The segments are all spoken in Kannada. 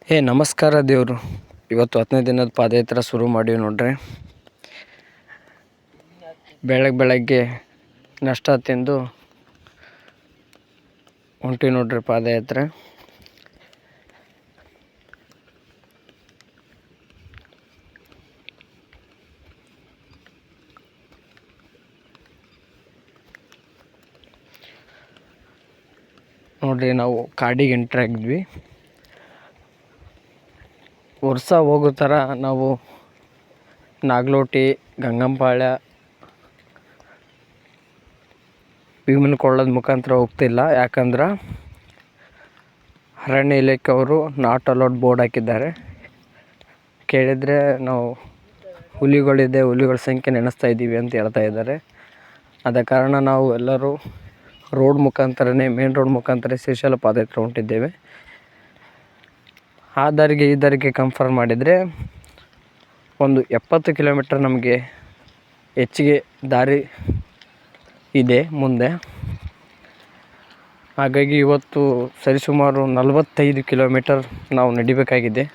ನಮಸ್ಕಾರ ದೇವರು. ಇವತ್ತು 10ನೇ ದಿನದ ಪಾದಯಾತ್ರೆ ಶುರು ಮಾಡೀವಿ ನೋಡ್ರಿ. ಬೆಳಗ್ಗೆ ನಾಷ್ಟ ತಿಂದು ಹೊಂಟಿವಿ ನೋಡ್ರಿ ಪಾದಯಾತ್ರೆ. ನೋಡ್ರಿ, ನಾವು ಕಾಡಿಗೆ ಎಂಟ್ರ್ ಆಗಿದ್ವಿ. ವರ್ಷ ಹೋಗೋ ಥರ ನಾವು ನಾಗಲೋಟಿ, ಗಂಗಂಪಾಳ್ಯ, ಭೀಮನಕೊಳ್ಳದ ಮುಖಾಂತರ ಹೋಗ್ತಿಲ್ಲ. ಯಾಕಂದ್ರೆ ಅರಣ್ಯ ಇಲಾಖೆ ಅವರು ನಾಟ್ ಅಲೌಡ್ ಬೋರ್ಡ್ ಹಾಕಿದ್ದಾರೆ. ಕೇಳಿದರೆ ನಾವು ಹುಲಿಗಳ ಸಂಖ್ಯೆ ನೆನೆಸ್ತಾ ಇದ್ದೀವಿ ಅಂತ ಹೇಳ್ತಾ ಇದ್ದಾರೆ. ಆದ ಕಾರಣ ನಾವು ಎಲ್ಲರೂ ಮೇನ್ ರೋಡ್ ಮುಖಾಂತರ ಶ್ರೀಶೈಲ ಪಾದಯಾತ್ರೆ ಹೊಂಟಿದ್ದೇವೆ. ಆ ದಾರಿಗೆ ಈ ದಾರಿಗೆ ಕಂಫರ್ ಮಾಡಿದರೆ ಒಂದು 70 ಕಿಲೋಮೀಟರ್ ನಮಗೆ ಹೆಚ್ಚಿಗೆ ದಾರಿ ಇದೆ ಮುಂದೆ. ಹಾಗಾಗಿ ಇವತ್ತು ಸರಿಸುಮಾರು 45 ಕಿಲೋಮೀಟರ್ ನಾವು ನಡಿಬೇಕಾಗಿದೆ.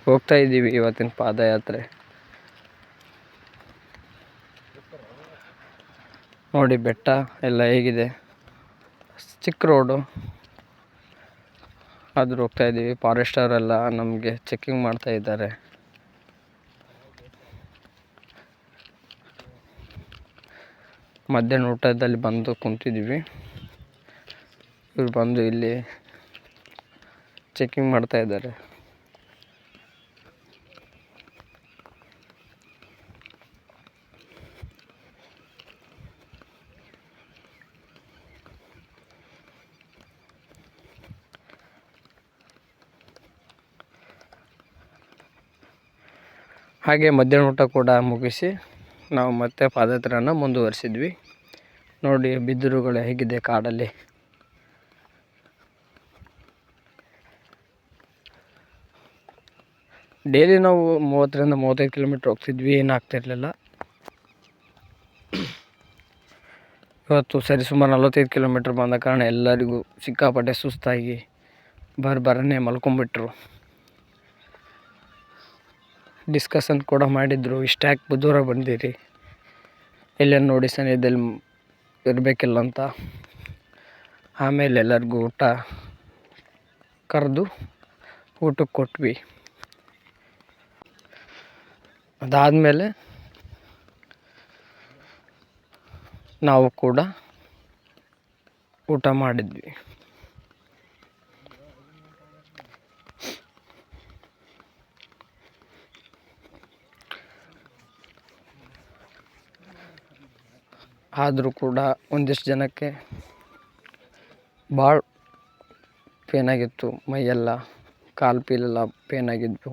ಹೋಗ್ತಾ ಇದ್ದೀವಿ ಇವತ್ತಿನ ಪಾದಯಾತ್ರೆ. ನೋಡಿ ಬೆಟ್ಟ ಎಲ್ಲ ಹೇಗಿದೆ, ಚಿಕ್ಕ ರೋಡು ಆದರೂ ಹೋಗ್ತಾ ಇದ್ದೀವಿ. ಫಾರೆಸ್ಟವರೆಲ್ಲ ನಮಗೆ ಚೆಕಿಂಗ್ ಮಾಡ್ತಾ ಇದ್ದಾರೆ. ಮಧ್ಯಾಹ್ನ ಊಟದಲ್ಲಿ ಬಂದು ಕುಂತಿದ್ದೀವಿ. ಇವ್ರು ಬಂದು ಇಲ್ಲಿ ಚೆಕಿಂಗ್ ಮಾಡ್ತಾ ಇದ್ದಾರೆ. ಹಾಗೆ ಮಧ್ಯಾಹ್ನ ಊಟ ಕೂಡ ಮುಗಿಸಿ ನಾವು ಮತ್ತೆ ಪಾದಯಾತ್ರೆಯನ್ನು ಮುಂದುವರಿಸಿದ್ವಿ. ನೋಡಿ ಬಿದಿರುಗಳು ಹೇಗಿದೆ ಕಾಡಲ್ಲಿ. ಡೈಲಿ ನಾವು 30ರಿಂದ 35 ಕಿಲೋಮೀಟ್ರ್ ಹೋಗ್ತಿದ್ವಿ, ಏನಾಗ್ತಿರ್ಲಿಲ್ಲ. ಇವತ್ತು ಸರಿಸುಮಾರು 45 ಕಿಲೋಮೀಟ್ರ್ ಬಂದ ಕಾರಣ ಎಲ್ಲರಿಗೂ ಸಿಕ್ಕಾಪಟ್ಟೆ ಸುಸ್ತಾಗಿ ಬರನೇ ಮಲ್ಕೊಂಡ್ಬಿಟ್ರು. ಡಿಸ್ಕಷನ್ ಕೂಡ ಮಾಡಿದರು, ಇಷ್ಟ್ಯಾಕೆ ದೂರ ಬಂದಿರಿ, ಎಲ್ಲೇನು ನೋಡಿ ಸನಿಹದಲ್ಲಿ ಇರಬೇಕಿಲ್ಲ ಅಂತ. ಆಮೇಲೆ ಎಲ್ಲರಿಗೂ ಊಟ ಕರೆದು ಊಟಕ್ಕೆ ಕೊಟ್ವಿ. ಅದಾದಮೇಲೆ ನಾವು ಕೂಡ ಊಟ ಮಾಡಿದ್ವಿ. ಆದರೂ ಕೂಡ ಒಂದಿಷ್ಟು ಜನಕ್ಕೆ ಭಾಳ ಪೇನಾಗಿತ್ತು. ಮೈಯೆಲ್ಲ ಕಾಲು ಪೇಲೆಲ್ಲ ಪೇನಾಗಿದ್ವು.